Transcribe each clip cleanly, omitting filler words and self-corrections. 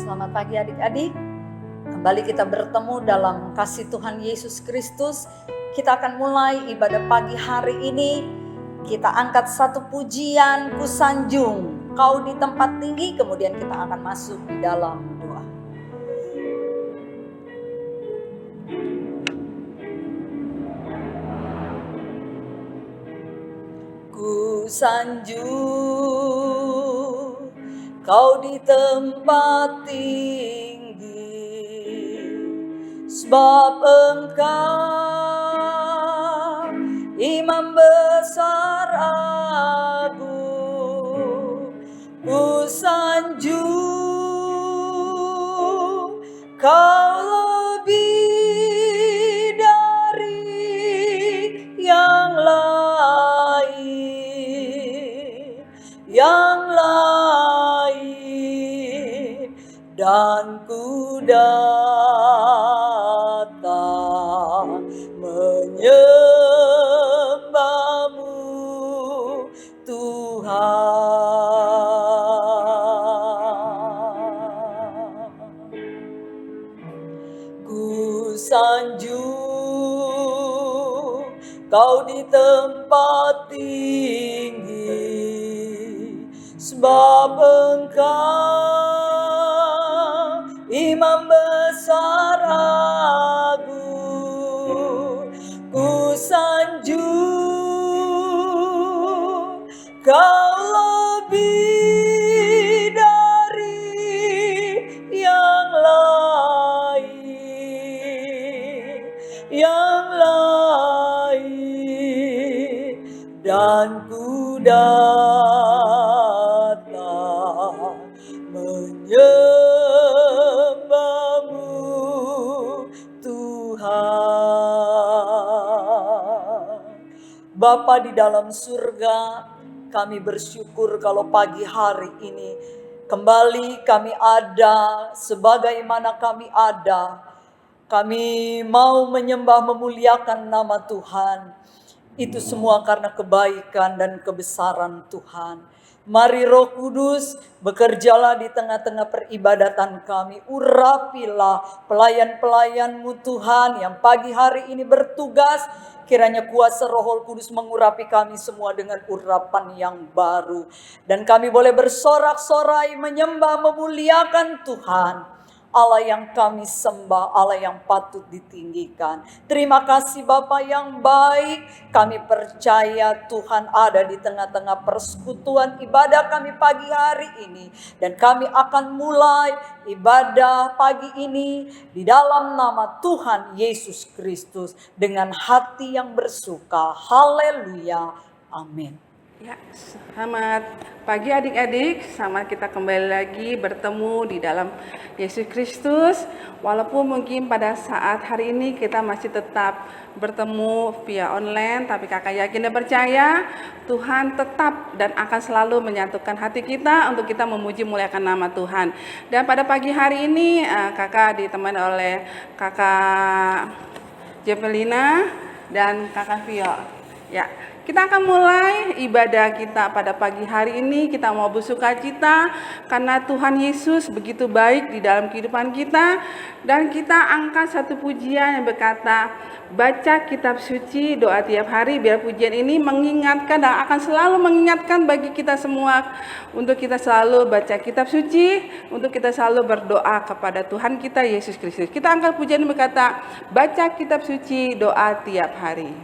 Selamat pagi adik-adik. Kembali kita bertemu dalam kasih Tuhan Yesus Kristus. Kita akan mulai ibadah pagi hari ini. Kita angkat satu pujian, ku sanjung Kau di tempat tinggi. Kemudian kita akan masuk di dalam doa. Ku sanjung Kau di tempat tinggi, sebab Engkau Imam besar agung. Ku sanjung Kau lebih dari yang lain, dan ku datang menyembahmu Tuhan. Ku sanjung Kau di tempat tinggi, sebab Engkau Imam besar agung. Ku sanjung Kau lebih dari yang lain, dan ku datang menyembahmu Tuhan. Bapa di dalam surga, kami bersyukur kalau pagi hari ini kembali kami ada sebagaimana kami ada. Kami mau menyembah memuliakan nama Tuhan. Itu semua karena kebaikan dan kebesaran Tuhan. Mari Roh Kudus bekerjalah di tengah-tengah peribadatan kami. Urapilah pelayan-pelayan-Mu Tuhan yang pagi hari ini bertugas. Kiranya kuasa Roh Kudus mengurapi kami semua dengan urapan yang baru. Dan kami boleh bersorak-sorai menyembah memuliakan Tuhan. Allah yang kami sembah, Allah yang patut ditinggikan. Terima kasih Bapa yang baik. Kami percaya Tuhan ada di tengah-tengah persekutuan ibadah kami pagi hari ini. Dan kami akan mulai ibadah pagi ini di dalam nama Tuhan Yesus Kristus dengan hati yang bersuka. Haleluya. Amin. Ya, selamat pagi adik-adik. Selamat kita kembali lagi bertemu di dalam Yesus Kristus. Walaupun mungkin pada saat hari ini kita masih tetap bertemu via online, tapi kakak yakin dan percaya Tuhan tetap dan akan selalu menyatukan hati kita untuk kita memuji muliakan nama Tuhan. Dan pada pagi hari ini kakak ditemani oleh kakak Jepelina dan kakak Vio. Ya, kita akan mulai ibadah kita pada pagi hari ini. Kita mau bersukacita karena Tuhan Yesus begitu baik di dalam kehidupan kita. Dan kita angkat satu pujian yang berkata, baca kitab suci doa tiap hari. Biar pujian ini mengingatkan dan akan selalu mengingatkan bagi kita semua. Untuk kita selalu baca kitab suci, untuk kita selalu berdoa kepada Tuhan kita Yesus Kristus. Kita angkat pujian yang berkata, baca kitab suci doa tiap hari.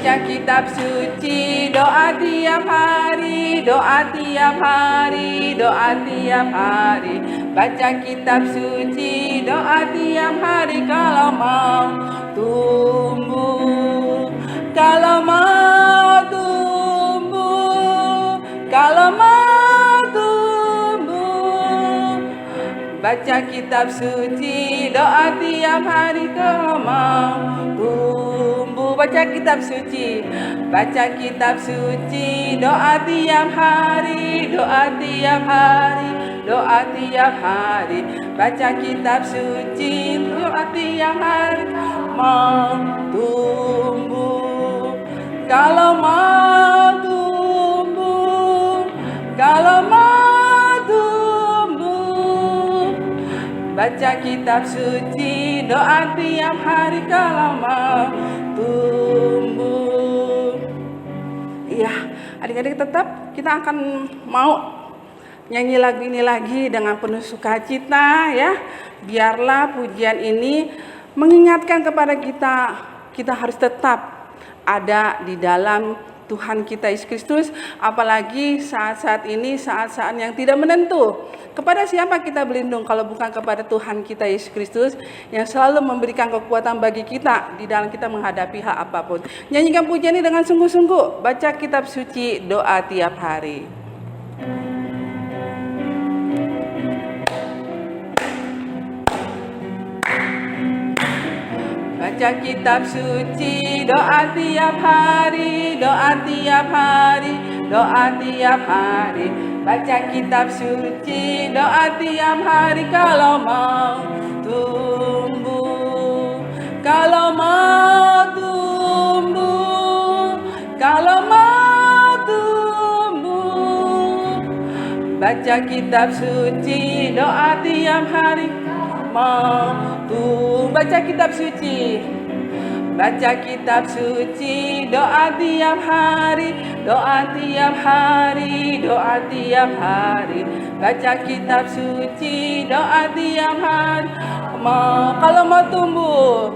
Baca kitab suci, doa tiap hari, doa tiap hari, doa tiap hari. Baca kitab suci, doa tiap hari kalau mau tumbuh, kalau mau tumbuh, kalau mau tumbuh. Baca kitab suci, doa tiap hari kalau mau tumbuh. Baca kitab suci, baca kitab suci, doa tiap hari, doa tiap hari, doa tiap hari. Baca kitab suci, doa tiap hari, mau tumbuh, Kalau mau tumbuh, kalau mau tumbuh, baca kitab suci, doa tiap hari kalau mau tumbuh. Iya, adik-adik tetap kita akan mau nyanyi lagu ini lagi dengan penuh sukacita ya. Biarlah pujian ini mengingatkan kepada kita harus tetap ada di dalam Tuhan kita Yesus Kristus, apalagi saat-saat ini, saat-saat yang tidak menentu. Kepada siapa kita berlindung kalau bukan kepada Tuhan kita Yesus Kristus yang selalu memberikan kekuatan bagi kita di dalam kita menghadapi hal apapun. Nyanyikan pujian ini dengan sungguh-sungguh, baca kitab suci, doa tiap hari. Baca kitab suci, doa tiap hari, doa tiap hari, doa tiap hari. Baca kitab suci, doa tiap hari kalau mau tumbuh. Kalau mau tumbuh, kalau mau tumbuh. Baca kitab suci, doa tiap hari mau tumbuh. Baca kitab suci, baca kitab suci, doa tiap hari, doa tiap hari, doa tiap hari. Baca kitab suci, doa tiap hari. Kalau mau tumbuh,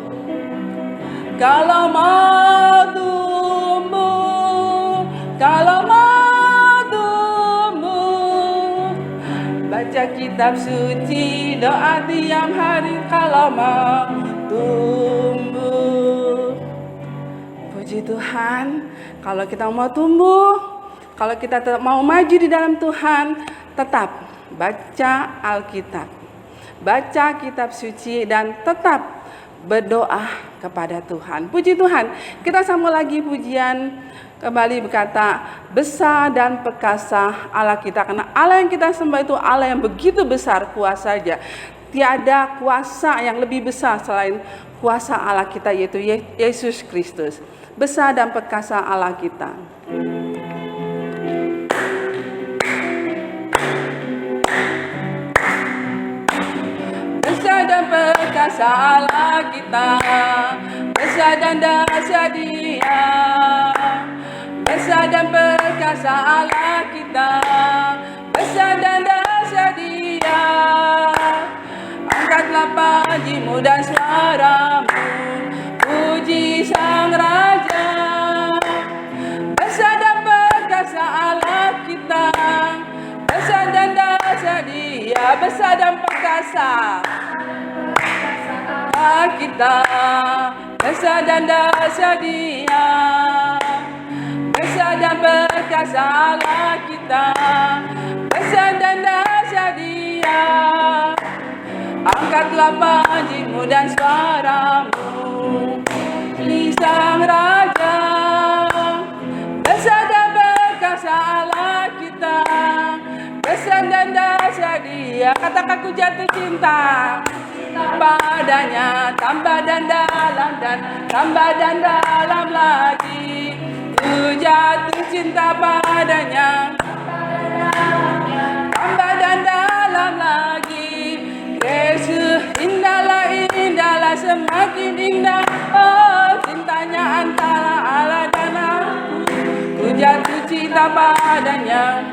kalau mau tumbuh, kalau mau tumbuh. Baca kitab suci, doa tiap hari kalau mau tumbuh. Puji Tuhan, kalau kita mau tumbuh, kalau kita tetap mau maju di dalam Tuhan, tetap baca Alkitab, baca kitab suci, dan tetap berdoa kepada Tuhan. Puji Tuhan, kita sambung lagi pujian kembali berkata, besar dan perkasa Allah kita. Karena Allah yang kita sembah itu Allah yang begitu besar kuasanya. Tiada kuasa yang lebih besar selain kuasa Allah kita, yaitu Yesus Kristus. Besar dan perkasa Allah kita. Besar dan perkasa Allah kita, besar dan dahsyat Dia. Besar dan perkasa Allah kita, besar dan dahsyat Dia. Angkatlah pajimu dan suaramu, puji Sang Raja. Besar dan perkasa Allah kita, besar dan dahsyat Dia. Besar dan perkasa Allah kita, besar dan dahsyat Dia. Besar dan perkasa Allah kita, besar dan dahsyat Dia. Angkatlah pajimu dan suaramu, puji Sang Raja. Besar dan perkasa Allah kita, besar dan dahsyat Dia. Katakan ku jatuh cinta padanya, tambah dan dalam dan tambah dan dalam lagi. Ku jatuh cinta padanya, tambah dan dalam lagi. Yesus indahlah, indahlah, semakin indah. Oh, cintanya antara Allah dan aku. Ku jatuh cinta padanya,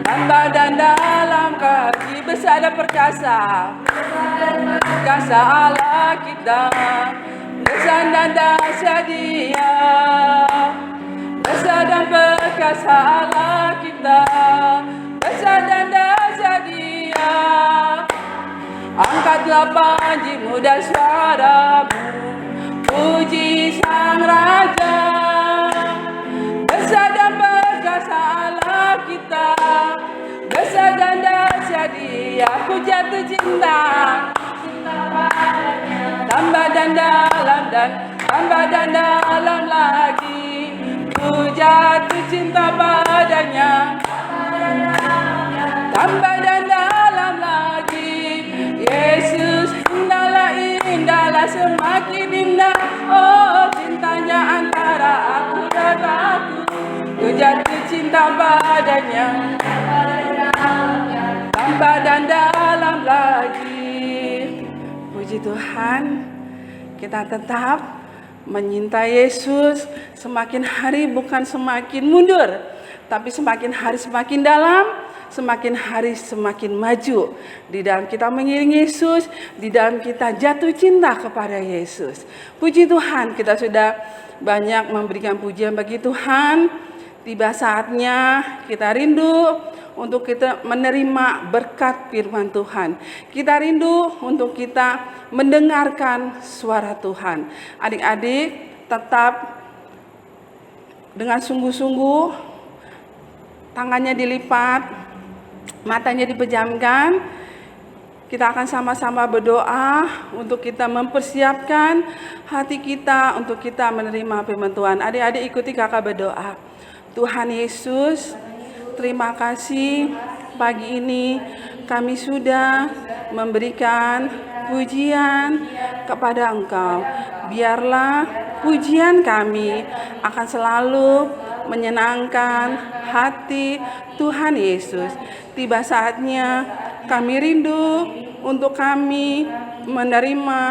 tambah dan dalam lagi. Besar dan perkasa, perkasa Allah kita, besar dan dahsyat Dia. Besar dan perkasa Allah kita, besar dan dahsyat Dia. Angkatlah pajimu dan suaramu, puji Sang Raja. Besar dan perkasa Allah kita, besar dan dahsyat Dia. Ku jatuh cinta, tambah dan dalam dan tambah dan dalam lagi. Ku jatuh cinta padanya, tambah dan dalam lagi. Yesus indahlah, indahlah, semakin indah. Oh, cintanya antara aku, ku jatuh cinta padanya, tanpa dan dalam lagi. Puji Tuhan, kita tetap menyintai Yesus. Semakin hari bukan semakin mundur, tapi semakin hari semakin dalam, semakin hari semakin maju. Di dalam kita mengiring Yesus, di dalam kita jatuh cinta kepada Yesus. Puji Tuhan, kita sudah banyak memberikan pujian bagi Tuhan. Tiba saatnya kita rindu untuk kita menerima berkat firman Tuhan. Kita rindu untuk kita mendengarkan suara Tuhan. Adik-adik tetap dengan sungguh-sungguh, tangannya dilipat, matanya dipejamkan. Kita akan sama-sama berdoa untuk kita mempersiapkan hati kita untuk kita menerima firman Tuhan. Adik-adik ikuti kakak berdoa. Tuhan Yesus, terima kasih pagi ini kami sudah memberikan pujian kepada Engkau. Biarlah pujian kami akan selalu menyenangkan hati Tuhan Yesus. Tiba saatnya kami rindu untuk kami menerima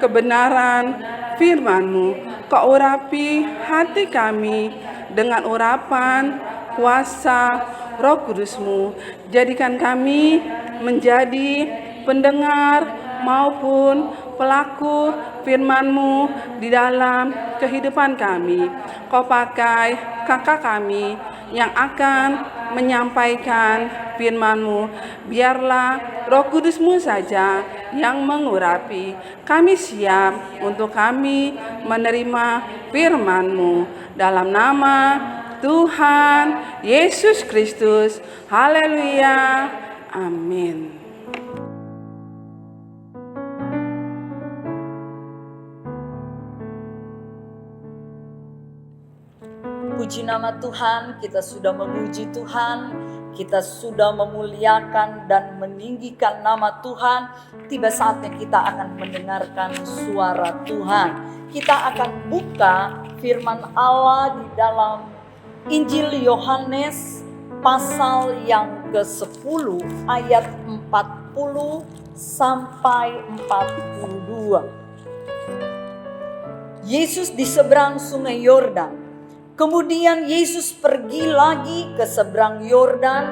kebenaran firman-Mu. Kau urapi hati kami dengan urapan kuasa Roh Kudus-Mu. Jadikan kami menjadi pendengar maupun pelaku firman-Mu di dalam kehidupan kami. Kau pakai kakak kami yang akan menyampaikan firman-Mu. Biarlah Roh Kudus-Mu saja yang mengurapi. Kami siap untuk kami menerima firman-Mu. Dalam nama Tuhan Yesus Kristus. Haleluya. Amin. Puji nama Tuhan, kita sudah memuji Tuhan, kita sudah memuliakan dan meninggikan nama Tuhan. Tiba saatnya kita akan mendengarkan suara Tuhan. Kita akan buka firman Allah di dalam Injil Yohanes pasal yang ke-10 ayat 40 sampai 42. Yesus di seberang sungai Yordan. Kemudian Yesus pergi lagi ke seberang Yordan,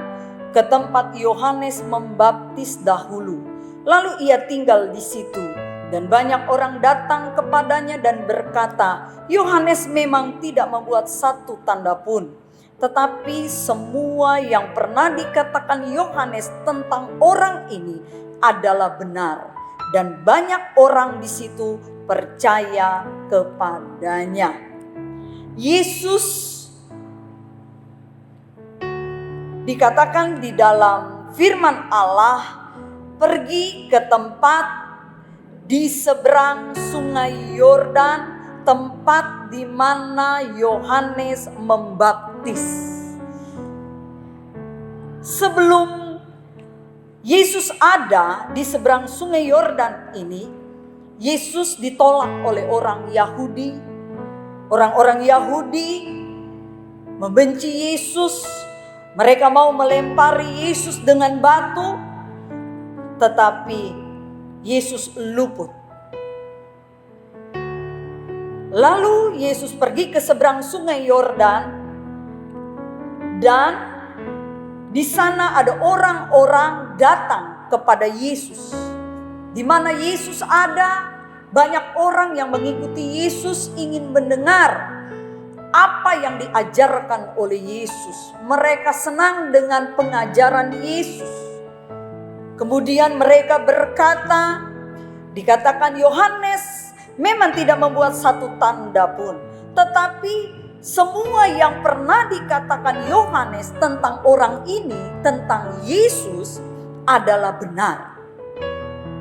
ke tempat Yohanes membaptis dahulu. Lalu ia tinggal di situ, dan banyak orang datang kepadanya dan berkata, Yohanes memang tidak membuat satu tanda pun. Tetapi semua yang pernah dikatakan Yohanes tentang orang ini adalah benar. Dan banyak orang di situ percaya kepadanya. Yesus dikatakan di dalam firman Allah pergi ke tempat di seberang sungai Yordan, tempat di mana Yohanes membaptis. Sebelum Yesus ada di seberang sungai Yordan ini, Yesus ditolak oleh orang Yahudi. Orang-orang Yahudi membenci Yesus. Mereka mau melempari Yesus dengan batu, tetapi Yesus luput. Lalu Yesus pergi ke seberang sungai Yordan, dan di sana ada orang-orang datang kepada Yesus. Di mana Yesus ada, banyak orang yang mengikuti Yesus, ingin mendengar apa yang diajarkan oleh Yesus. Mereka senang dengan pengajaran Yesus. Kemudian mereka berkata, dikatakan Yohanes memang tidak membuat satu tanda pun. Tetapi semua yang pernah dikatakan Yohanes tentang orang ini, tentang Yesus, adalah benar.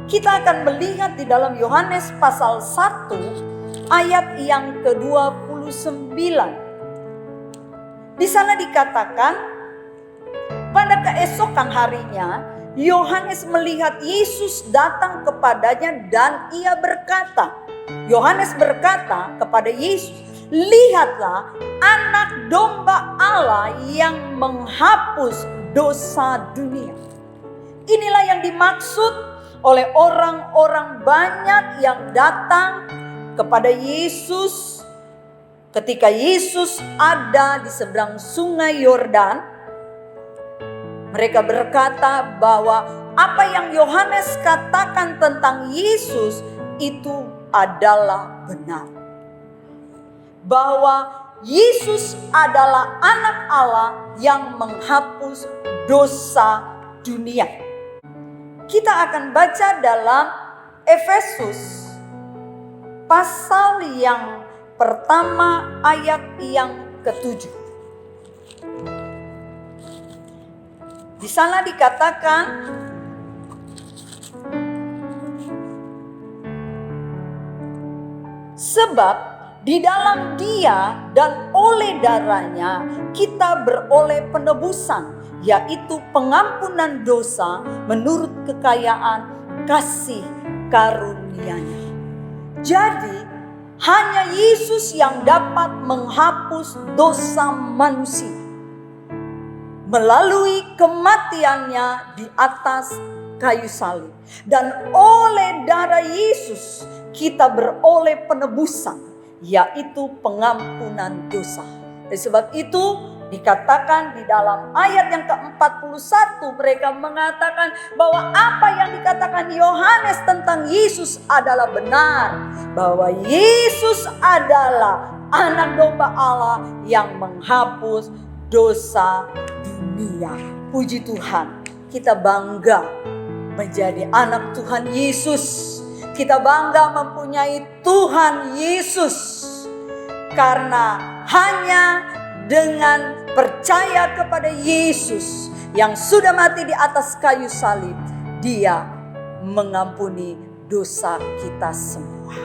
Kita akan melihat di dalam Yohanes pasal 1 ayat yang ke-29. Di sana dikatakan, pada keesokan harinya Yohanes melihat Yesus datang kepadanya dan ia berkata, Yohanes berkata kepada Yesus, Lihatlah anak domba Allah yang menghapus dosa dunia. Inilah yang dimaksud oleh orang-orang banyak yang datang kepada Yesus ketika Yesus ada di seberang sungai Yordan. Mereka berkata bahwa apa yang Yohanes katakan tentang Yesus itu adalah benar. Bahwa Yesus adalah anak Allah yang menghapus dosa dunia. Kita akan baca dalam Efesus pasal yang pertama ayat yang ke-7. Di sana dikatakan, sebab di dalam Dia dan oleh darahnya kita beroleh penebusan, yaitu pengampunan dosa menurut kekayaan kasih karunia-Nya. Jadi hanya Yesus yang dapat menghapus dosa manusia melalui kematiannya di atas kayu salib. Dan oleh darah Yesus kita beroleh penebusan, yaitu pengampunan dosa. Oleh sebab itu dikatakan di dalam ayat yang ke-41, mereka mengatakan bahwa apa yang dikatakan Yohanes tentang Yesus adalah benar. Bahwa Yesus adalah anak domba Allah yang menghapus dosa dunia. Puji Tuhan, kita bangga menjadi anak Tuhan Yesus. Kita bangga mempunyai Tuhan Yesus. Karena hanya dengan percaya kepada Yesus yang sudah mati di atas kayu salib, Dia mengampuni dosa kita semua.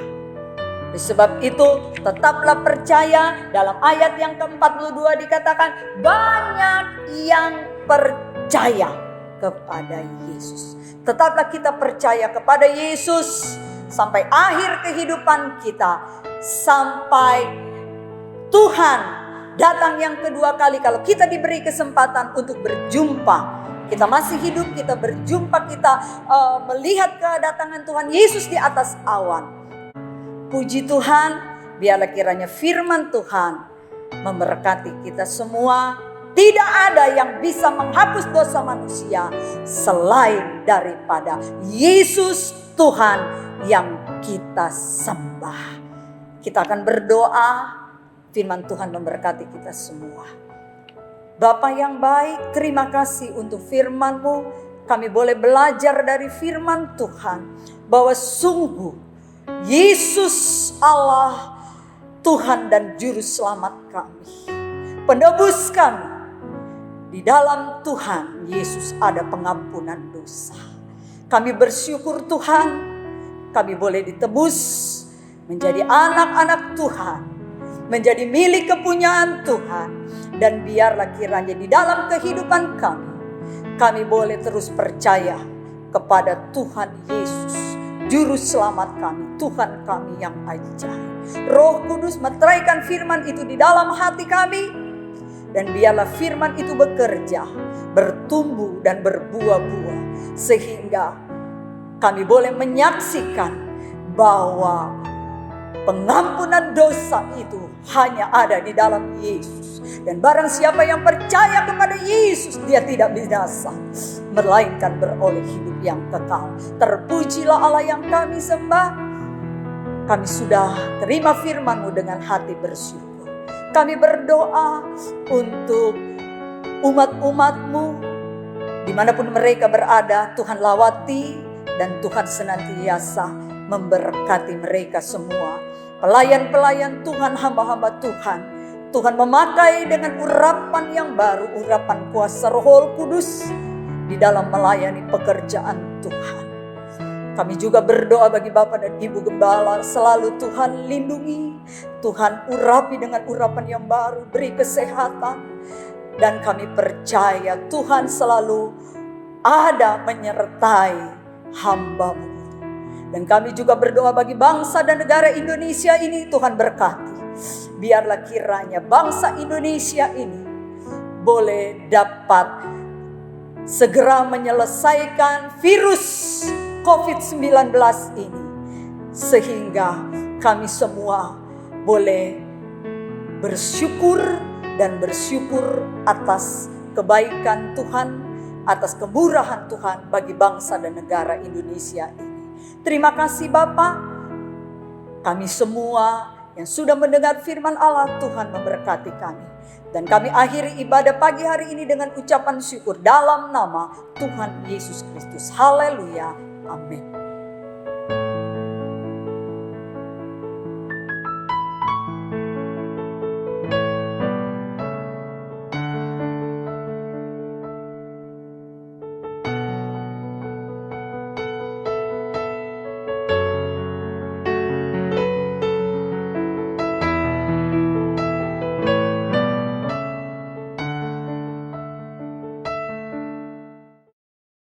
Oleh sebab itu tetaplah percaya. Dalam ayat yang ke-42 dikatakan banyak yang percaya kepada Yesus. Tetaplah kita percaya kepada Yesus sampai akhir kehidupan kita, sampai Tuhan datang yang kedua kali. Kalau kita diberi kesempatan untuk berjumpa, kita masih hidup, kita berjumpa, kita melihat kedatangan Tuhan Yesus di atas awan. Puji Tuhan, biarlah kiranya firman Tuhan memberkati kita semua. Tidak ada yang bisa menghapus dosa manusia selain daripada Yesus Tuhan yang kita sembah. Kita akan berdoa. Firman Tuhan memberkati kita semua. Bapa yang baik, terima kasih untuk firman-Mu. Kami boleh belajar dari firman Tuhan bahwa sungguh Yesus Allah, Tuhan dan Juru Selamat kami, penebus kami. Di dalam Tuhan Yesus ada pengampunan dosa. Kami bersyukur Tuhan, kami boleh ditebus menjadi anak-anak Tuhan, menjadi milik kepunyaan Tuhan. Dan biarlah kiranya di dalam kehidupan kami boleh terus percaya kepada Tuhan Yesus, Juru Selamat kami, Tuhan kami yang ajaib. Roh Kudus meteraikan firman itu di dalam hati kami. Dan biarlah firman itu bekerja, bertumbuh dan berbuah-buah. Sehingga kami boleh menyaksikan bahwa pengampunan dosa itu hanya ada di dalam Yesus. Dan barang siapa yang percaya kepada Yesus, dia tidak binasa, melainkan beroleh hidup yang kekal. Terpujilah Allah yang kami sembah. Kami sudah terima firman-Mu dengan hati bersyukur. Kami berdoa untuk umat-umat-Mu dimanapun mereka berada. Tuhan lawati dan Tuhan senantiasa memberkati mereka semua. Pelayan-pelayan Tuhan, hamba-hamba Tuhan, Tuhan memakai dengan urapan yang baru, urapan kuasa Roh Kudus di dalam melayani pekerjaan Tuhan. Kami juga berdoa bagi Bapak dan Ibu Gembala, selalu Tuhan lindungi, Tuhan urapi dengan urapan yang baru, beri kesehatan. Dan kami percaya Tuhan selalu ada menyertai hamba-Mu. Dan kami juga berdoa bagi bangsa dan negara Indonesia ini, Tuhan berkati. Biarlah kiranya bangsa Indonesia ini boleh dapat segera menyelesaikan virus COVID-19 ini, sehingga kami semua boleh bersyukur dan bersyukur atas kebaikan Tuhan, atas kemurahan Tuhan bagi bangsa dan negara Indonesia ini. Terima kasih Bapa. Kami semua yang sudah mendengar firman Allah, Tuhan memberkati kami. Dan kami akhiri ibadah pagi hari ini dengan ucapan syukur dalam nama Tuhan Yesus Kristus. Haleluya. Amin.